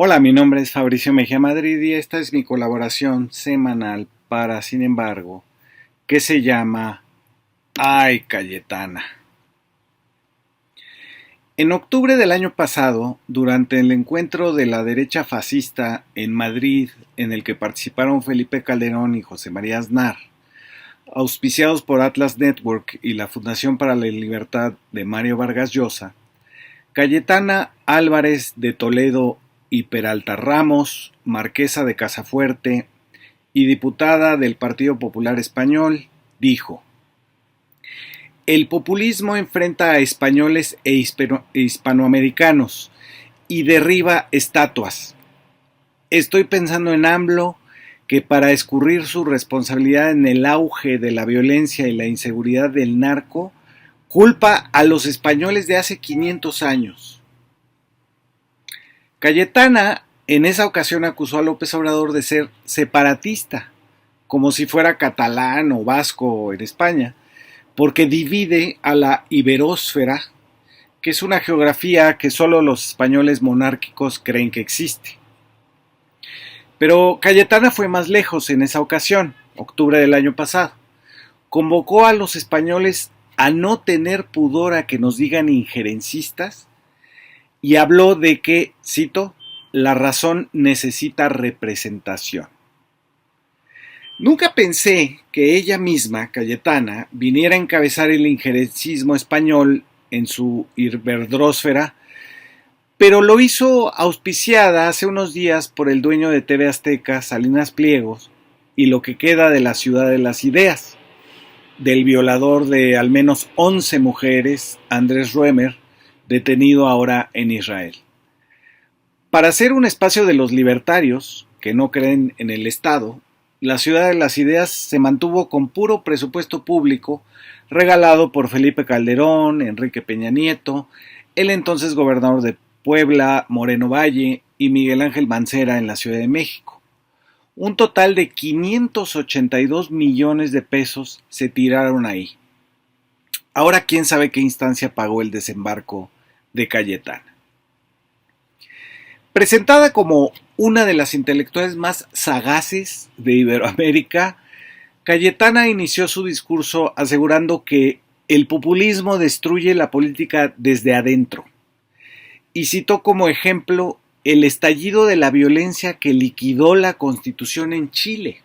Hola, mi nombre es Fabricio Mejía Madrid y esta es mi colaboración semanal para Sin embargo, que se llama Ay, Cayetana. En octubre del año pasado, durante el encuentro de la derecha fascista en Madrid, en el que participaron Felipe Calderón y José María Aznar, auspiciados por Atlas Network y la Fundación para la Libertad de Mario Vargas Llosa, Cayetana Álvarez de Toledo y Peralta Ramos, marquesa de Casafuerte y diputada del Partido Popular Español, dijo: el populismo enfrenta a españoles e hispanoamericanos y derriba estatuas. Estoy pensando en AMLO, que para escurrir su responsabilidad en el auge de la violencia y la inseguridad del narco, culpa a los españoles de hace 500 años. Cayetana en esa ocasión acusó a López Obrador de ser separatista, como si fuera catalán o vasco en España, porque divide a la iberósfera, que es una geografía que solo los españoles monárquicos creen que existe. Pero Cayetana fue más lejos en esa ocasión, octubre del año pasado. Convocó a los españoles a no tener pudor a que nos digan injerencistas y habló de que, cito, la razón necesita representación. Nunca pensé que ella misma, Cayetana, viniera a encabezar el injerencismo español en su iberdrósfera, pero lo hizo auspiciada hace unos días por el dueño de TV Azteca, Salinas Pliegos, y lo que queda de la ciudad de las ideas, del violador de al menos 11 mujeres, Andrés Roemer, detenido ahora en Israel. Para ser un espacio de los libertarios, que no creen en el Estado, la Ciudad de las Ideas se mantuvo con puro presupuesto público regalado por Felipe Calderón, Enrique Peña Nieto, el entonces gobernador de Puebla, Moreno Valle, y Miguel Ángel Mancera en la Ciudad de México. Un total de 582 millones de pesos se tiraron ahí. Ahora quién sabe qué instancia pagó el desembarco de Cayetana. Presentada como una de las intelectuales más sagaces de Iberoamérica, Cayetana inició su discurso asegurando que el populismo destruye la política desde adentro, y citó como ejemplo el estallido de la violencia que liquidó la Constitución en Chile.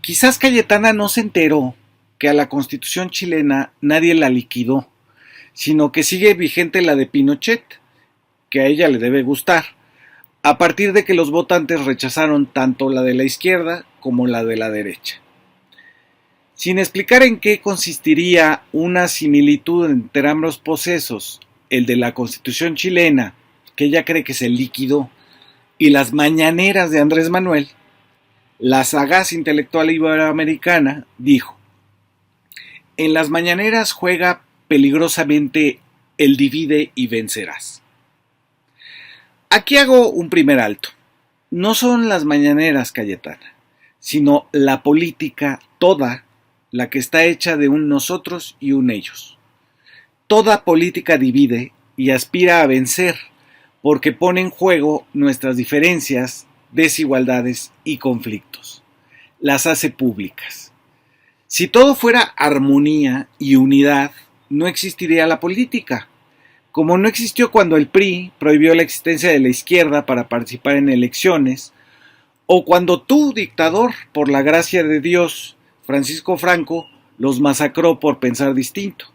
Quizás Cayetana no se enteró que a la Constitución chilena nadie la liquidó, sino que sigue vigente la de Pinochet, que a ella le debe gustar, a partir de que los votantes rechazaron tanto la de la izquierda como la de la derecha. Sin explicar en qué consistiría una similitud entre ambos procesos, el de la Constitución chilena, que ella cree que se liquidó, y las mañaneras de Andrés Manuel, la sagaz intelectual iberoamericana dijo: en las mañaneras juega peligrosamente el divide y vencerás. Aquí hago un primer alto. No son las mañaneras, Cayetana, sino la política toda la que está hecha de un nosotros y un ellos. Toda política divide y aspira a vencer, porque pone en juego nuestras diferencias, desigualdades y conflictos. Las hace públicas. Si todo fuera armonía y unidad, no existiría la política, como no existió cuando el PRI prohibió la existencia de la izquierda para participar en elecciones, o cuando tú, dictador, por la gracia de Dios, Francisco Franco, los masacró por pensar distinto.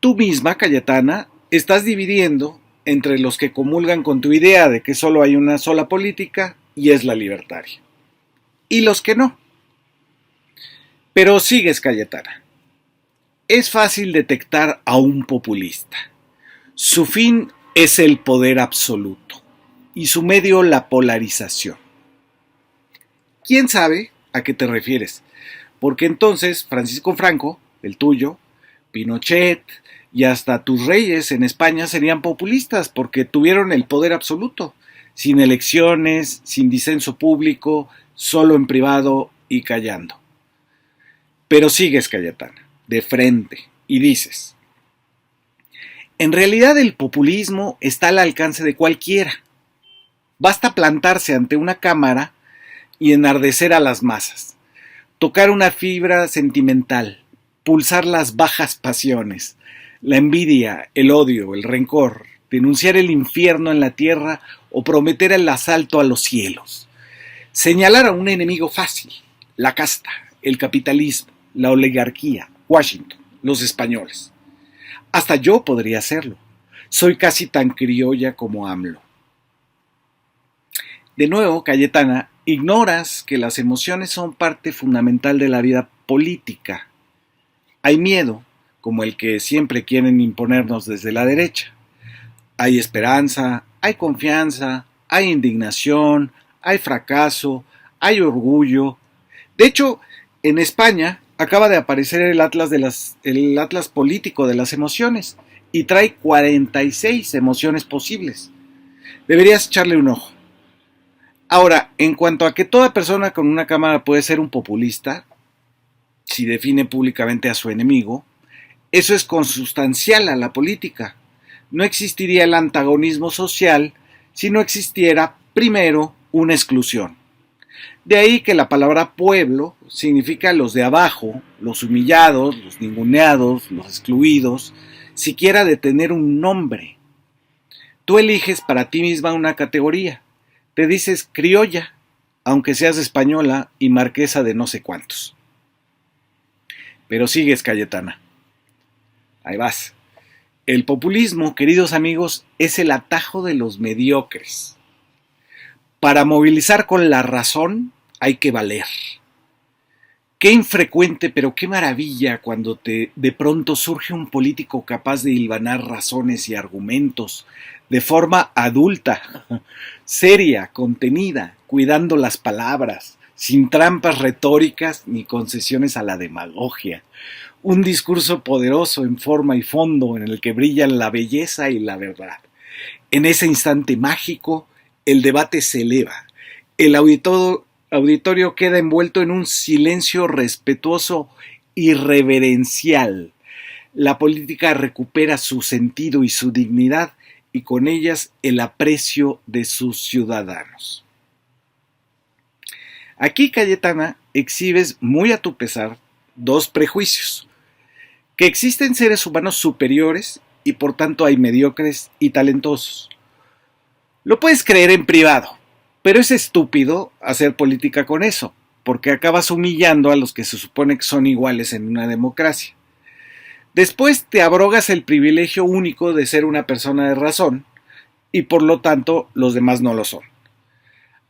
Tú misma, Cayetana, estás dividiendo entre los que comulgan con tu idea de que solo hay una sola política y es la libertaria, y los que no. Pero sigues, Cayetana. Es fácil detectar a un populista. Su fin es el poder absoluto y su medio la polarización. ¿Quién sabe a qué te refieres? Porque entonces Francisco Franco, el tuyo, Pinochet y hasta tus reyes en España serían populistas porque tuvieron el poder absoluto, sin elecciones, sin disenso público, solo en privado y callando. Pero sigues, Cayetana, de frente, y dices: En realidad el populismo está al alcance de cualquiera. Basta plantarse ante una cámara y enardecer a las masas, tocar una fibra sentimental, pulsar las bajas pasiones, la envidia, el odio, el rencor, denunciar el infierno en la tierra o prometer el asalto a los cielos. Señalar a un enemigo fácil, la casta, el capitalismo, la oligarquía, Washington, los españoles. Hasta yo podría hacerlo. Soy casi tan criolla como AMLO. De nuevo, Cayetana, ignoras que las emociones son parte fundamental de la vida política. Hay miedo, como el que siempre quieren imponernos desde la derecha. Hay esperanza, hay confianza, hay indignación, hay fracaso, hay orgullo. De hecho, en España acaba de aparecer el Atlas político de las emociones y trae 46 emociones posibles. Deberías echarle un ojo. Ahora, en cuanto a que toda persona con una cámara puede ser un populista, si define públicamente a su enemigo, eso es consustancial a la política. No existiría el antagonismo social si no existiera, primero, una exclusión. De ahí que la palabra pueblo significa los de abajo, los humillados, los ninguneados, los excluidos, siquiera de tener un nombre. Tú eliges para ti misma una categoría. Te dices criolla, aunque seas española y marquesa de no sé cuántos. Pero sigues, Cayetana. Ahí vas. El populismo, queridos amigos, es el atajo de los mediocres. Para movilizar con la razón hay que valer. Qué infrecuente, pero qué maravilla cuando de pronto surge un político capaz de hilvanar razones y argumentos de forma adulta, seria, contenida, cuidando las palabras, sin trampas retóricas ni concesiones a la demagogia. Un discurso poderoso en forma y fondo en el que brillan la belleza y la verdad. En ese instante mágico, el debate se eleva. El auditorio queda envuelto en un silencio respetuoso y reverencial. La política recupera su sentido y su dignidad y con ellas el aprecio de sus ciudadanos. Aquí, Cayetana, exhibes muy a tu pesar dos prejuicios: que existen seres humanos superiores y por tanto hay mediocres y talentosos. Lo puedes creer en privado, pero es estúpido hacer política con eso, porque acabas humillando a los que se supone que son iguales en una democracia. Después te abrogas el privilegio único de ser una persona de razón y por lo tanto los demás no lo son.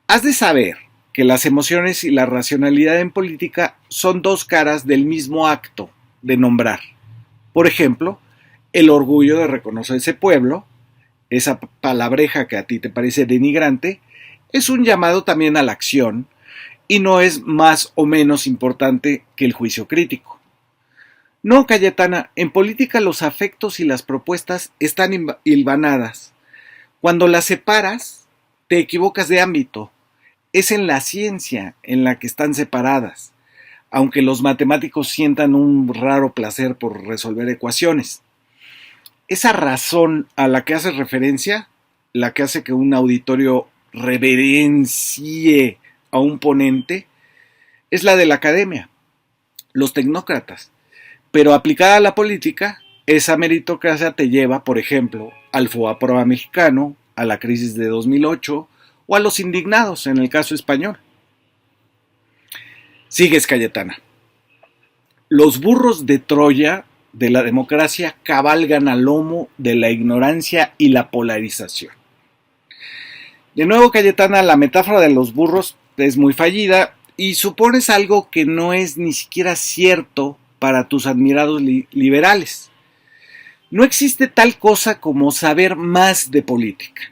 Has de saber que las emociones y la racionalidad en política son dos caras del mismo acto de nombrar. Por ejemplo, el orgullo de reconocer ese pueblo, esa palabreja que a ti te parece denigrante, es un llamado también a la acción y no es más o menos importante que el juicio crítico. No, Cayetana, en política los afectos y las propuestas están hilvanadas. Cuando las separas, te equivocas de ámbito. Es en la ciencia en la que están separadas, aunque los matemáticos sientan un raro placer por resolver ecuaciones. Esa razón a la que haces referencia, la que hace que un auditorio reverencie a un ponente, es la de la academia, los tecnócratas. Pero aplicada a la política, esa meritocracia te lleva, por ejemplo, al FOBAPROA mexicano, a la crisis de 2008 o a los indignados en el caso español. Sigues, Cayetana. Los burros de Troya de la democracia cabalgan al lomo de la ignorancia y la polarización. De nuevo, Cayetana, la metáfora de los burros es muy fallida y supones algo que no es ni siquiera cierto para tus admirados liberales. No existe tal cosa como saber más de política.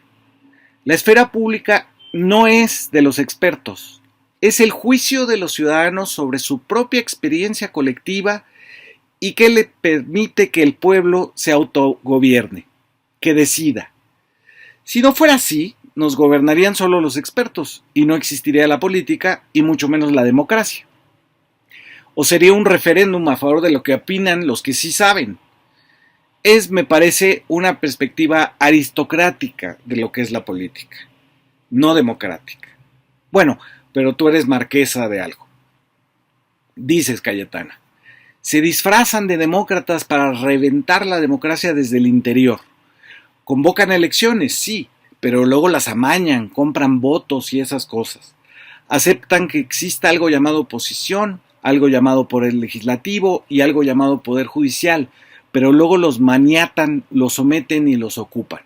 La esfera pública no es de los expertos, es el juicio de los ciudadanos sobre su propia experiencia colectiva y que le permite que el pueblo se autogobierne, que decida. Si no fuera así, nos gobernarían solo los expertos y no existiría la política y mucho menos la democracia. O sería un referéndum a favor de lo que opinan los que sí saben. Es, me parece, una perspectiva aristocrática de lo que es la política, no democrática. Bueno, pero tú eres marquesa de algo. Dices, Cayetana, se disfrazan de demócratas para reventar la democracia desde el interior. Convocan elecciones, sí, pero luego las amañan, compran votos y esas cosas. Aceptan que exista algo llamado oposición, algo llamado poder legislativo y algo llamado poder judicial, pero luego los maniatan, los someten y los ocupan.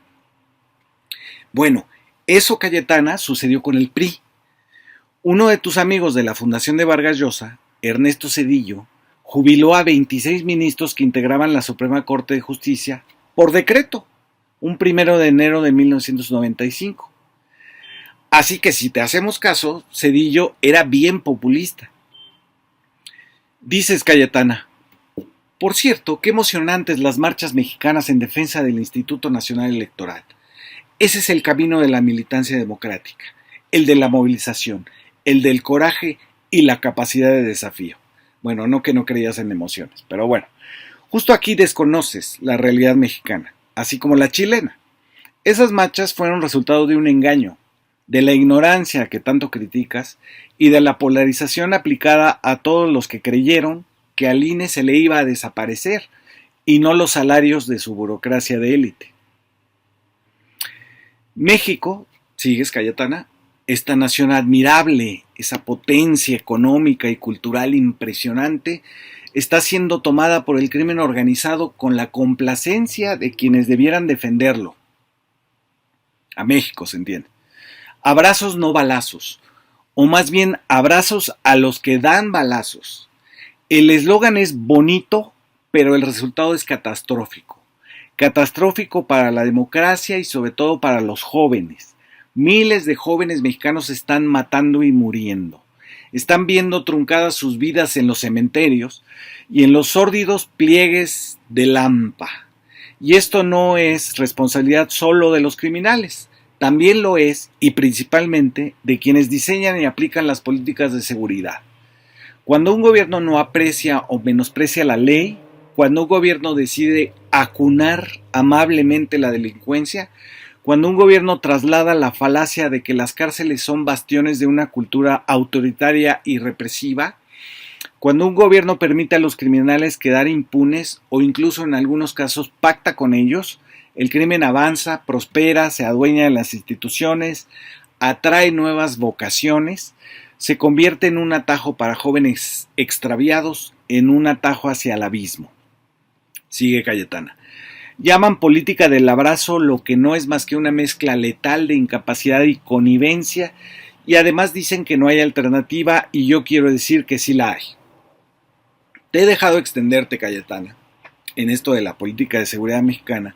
Bueno, eso, Cayetana, sucedió con el PRI. Uno de tus amigos de la Fundación de Vargas Llosa, Ernesto Zedillo, jubiló a 26 ministros que integraban la Suprema Corte de Justicia por decreto, un 1 de enero de 1995. Así que si te hacemos caso, Zedillo era bien populista. Dices, Cayetana, por cierto, qué emocionantes las marchas mexicanas en defensa del Instituto Nacional Electoral. Ese es el camino de la militancia democrática, el de la movilización, el del coraje y la capacidad de desafío. Bueno, no que no creías en emociones, pero bueno, justo aquí desconoces la realidad mexicana, así como la chilena. Esas marchas fueron resultado de un engaño, de la ignorancia que tanto criticas y de la polarización aplicada a todos los que creyeron que al INE se le iba a desaparecer y no los salarios de su burocracia de élite. México, sigues, Cayetana, esta nación admirable, esa potencia económica y cultural impresionante, está siendo tomada por el crimen organizado con la complacencia de quienes debieran defenderlo. A México, se entiende. Abrazos no balazos, o más bien abrazos a los que dan balazos. El eslogan es bonito, pero el resultado es catastrófico. Catastrófico para la democracia y sobre todo para los jóvenes. Miles de jóvenes mexicanos se están matando y muriendo. Están viendo truncadas sus vidas en los cementerios y en los sórdidos pliegues de Lampa. Y esto no es responsabilidad solo de los criminales, también lo es, y principalmente, de quienes diseñan y aplican las políticas de seguridad. Cuando un gobierno no aprecia o menosprecia la ley, cuando un gobierno decide acunar amablemente la delincuencia, cuando un gobierno traslada la falacia de que las cárceles son bastiones de una cultura autoritaria y represiva, cuando un gobierno permite a los criminales quedar impunes o incluso en algunos casos pacta con ellos, el crimen avanza, prospera, se adueña de las instituciones, atrae nuevas vocaciones, se convierte en un atajo para jóvenes extraviados, en un atajo hacia el abismo. Sigue Cayetana. Llaman política del abrazo lo que no es más que una mezcla letal de incapacidad y connivencia, y además dicen que no hay alternativa, y yo quiero decir que sí la hay. Te he dejado extenderte, Cayetana, en esto de la política de seguridad mexicana,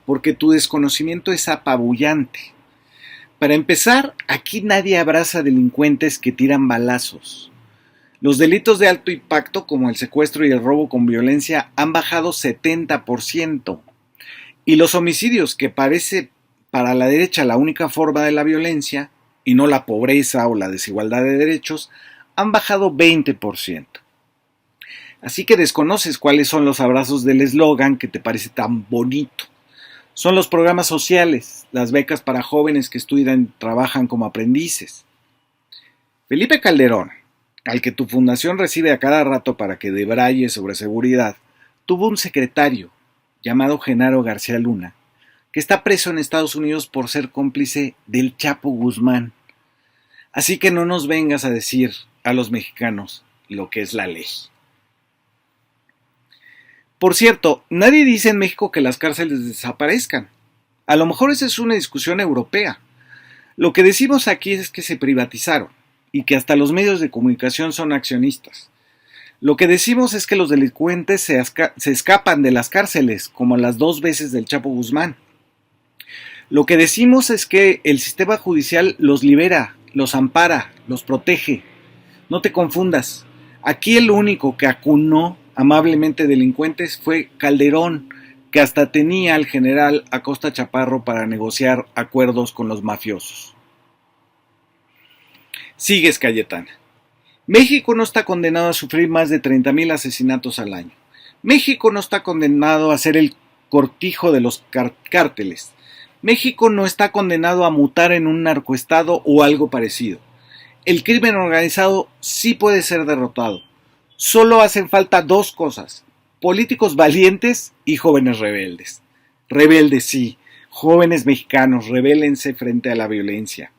porque tu desconocimiento es apabullante. Para empezar, aquí nadie abraza delincuentes que tiran balazos. Los delitos de alto impacto, como el secuestro y el robo con violencia, han bajado 70%. Y los homicidios, que parece para la derecha la única forma de la violencia, y no la pobreza o la desigualdad de derechos, han bajado 20%. Así que desconoces cuáles son los abrazos del eslogan que te parece tan bonito. Son los programas sociales, las becas para jóvenes que estudian y trabajan como aprendices. Felipe Calderón, al que tu fundación recibe a cada rato para que debraye sobre seguridad, tuvo un secretario llamado Genaro García Luna, que está preso en Estados Unidos por ser cómplice del Chapo Guzmán. Así que no nos vengas a decir a los mexicanos lo que es la ley. Por cierto, nadie dice en México que las cárceles desaparezcan. A lo mejor esa es una discusión europea. Lo que decimos aquí es que se privatizaron y que hasta los medios de comunicación son accionistas. Lo que decimos es que los delincuentes se escapan de las cárceles, como las 2 veces del Chapo Guzmán. Lo que decimos es que el sistema judicial los libera, los ampara, los protege. No te confundas. Aquí el único que acunó amablemente delincuentes fue Calderón, que hasta tenía al general Acosta Chaparro para negociar acuerdos con los mafiosos. Sigues, Cayetana. México no está condenado a sufrir más de 30,000 asesinatos al año. México no está condenado a ser el cortijo de los cárteles. México no está condenado a mutar en un narcoestado o algo parecido. El crimen organizado sí puede ser derrotado. Solo hacen falta dos cosas: políticos valientes y jóvenes rebeldes. Rebeldes sí, jóvenes mexicanos, rebélense frente a la violencia.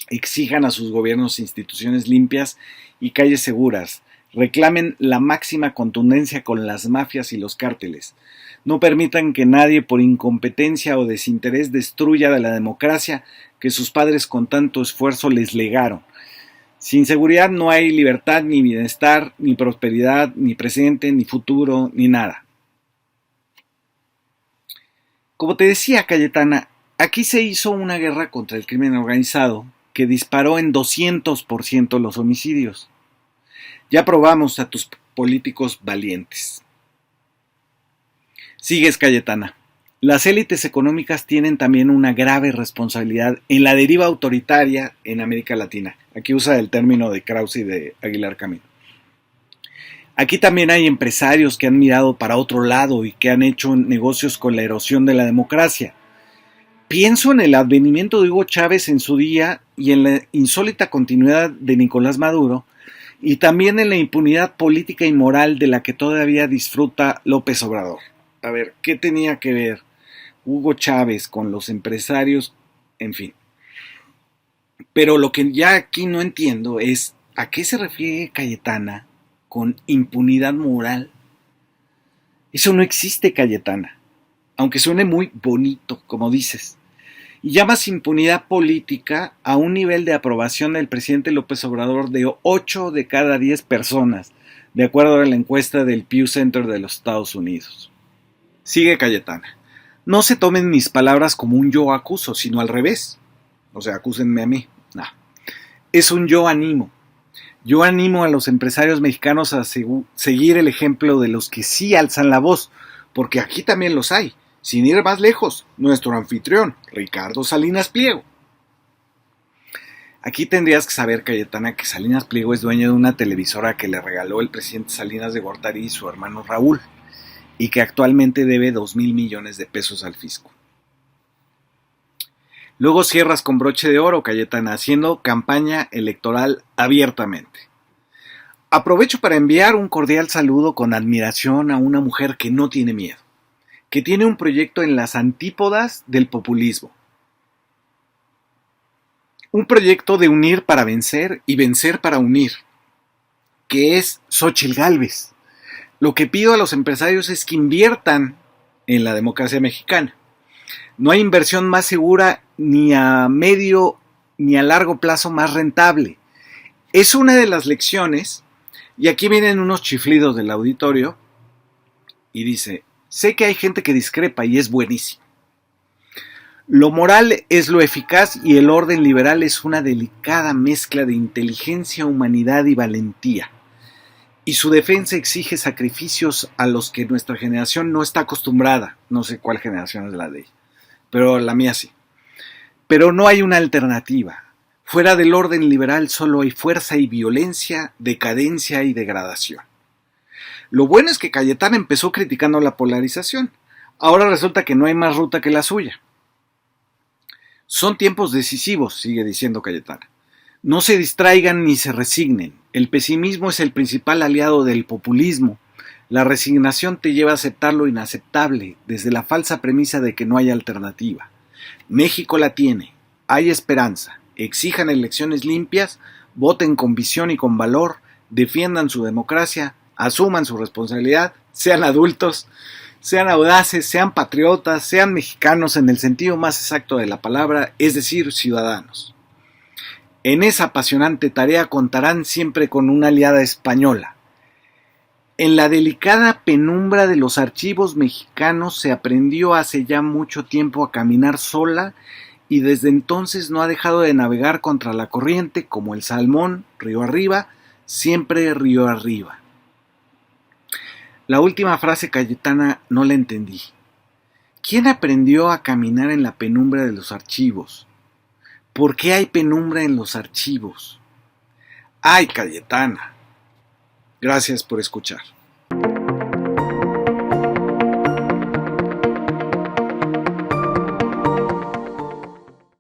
Exijan a sus gobiernos instituciones limpias y calles seguras. Reclamen la máxima contundencia con las mafias y los cárteles. No permitan que nadie por incompetencia o desinterés destruya de la democracia que sus padres con tanto esfuerzo les legaron. Sin seguridad no hay libertad, ni bienestar, ni prosperidad, ni presente, ni futuro, ni nada. Como te decía, Cayetana, aquí se hizo una guerra contra el crimen organizado que disparó en 200% los homicidios. Ya probamos a tus políticos valientes. Sigues, Cayetana. Las élites económicas tienen también una grave responsabilidad en la deriva autoritaria en América Latina. Aquí usa el término de Krause y de Aguilar Camín. Aquí también hay empresarios que han mirado para otro lado y que han hecho negocios con la erosión de la democracia. Pienso en el advenimiento de Hugo Chávez en su día y en la insólita continuidad de Nicolás Maduro, y también en la impunidad política y moral de la que todavía disfruta López Obrador. A ver, ¿qué tenía que ver Hugo Chávez con los empresarios? En fin. Pero lo que ya aquí no entiendo es ¿a qué se refiere Cayetana con impunidad moral? Eso no existe, Cayetana, aunque suene muy bonito, como dices. Y llamas impunidad política a un nivel de aprobación del presidente López Obrador de 8 de cada 10 personas, de acuerdo a la encuesta del Pew Center de los Estados Unidos. Sigue Cayetana. No se tomen mis palabras como un yo acuso, sino al revés. O sea, acúsenme a mí. No. Es un yo animo. Yo animo a los empresarios mexicanos a seguir el ejemplo de los que sí alzan la voz, porque aquí también los hay. Sin ir más lejos, nuestro anfitrión, Ricardo Salinas Pliego. Aquí tendrías que saber, Cayetana, que Salinas Pliego es dueño de una televisora que le regaló el presidente Salinas de Gortari y su hermano Raúl, y que actualmente debe 2,000 millones de pesos al fisco. Luego cierras con broche de oro, Cayetana, haciendo campaña electoral abiertamente. Aprovecho para enviar un cordial saludo con admiración a una mujer que no tiene miedo, que tiene un proyecto en las antípodas del populismo. Un proyecto de unir para vencer y vencer para unir, que es Xóchitl Gálvez. Lo que pido a los empresarios es que inviertan en la democracia mexicana. No hay inversión más segura ni a medio ni a largo plazo más rentable. Es una de las lecciones, y aquí vienen unos chiflidos del auditorio, y dice: sé que hay gente que discrepa y es buenísimo. Lo moral es lo eficaz y el orden liberal es una delicada mezcla de inteligencia, humanidad y valentía. Y su defensa exige sacrificios a los que nuestra generación no está acostumbrada. No sé cuál generación es la de ella, pero la mía sí. Pero no hay una alternativa. Fuera del orden liberal solo hay fuerza y violencia, decadencia y degradación. Lo bueno es que Cayetana empezó criticando la polarización. Ahora resulta que no hay más ruta que la suya. Son tiempos decisivos, sigue diciendo Cayetana. No se distraigan ni se resignen. El pesimismo es el principal aliado del populismo. La resignación te lleva a aceptar lo inaceptable, desde la falsa premisa de que no hay alternativa. México la tiene. Hay esperanza. Exijan elecciones limpias, voten con visión y con valor, defiendan su democracia, asuman su responsabilidad, sean adultos, sean audaces, sean patriotas, sean mexicanos en el sentido más exacto de la palabra, es decir, ciudadanos. En esa apasionante tarea contarán siempre con una aliada española. En la delicada penumbra de los archivos mexicanos se aprendió hace ya mucho tiempo a caminar sola y desde entonces no ha dejado de navegar contra la corriente como el salmón, río arriba, siempre río arriba. La última frase, Cayetana, no la entendí. ¿Quién aprendió a caminar en la penumbra de los archivos? ¿Por qué hay penumbra en los archivos? ¡Ay, Cayetana! Gracias por escuchar.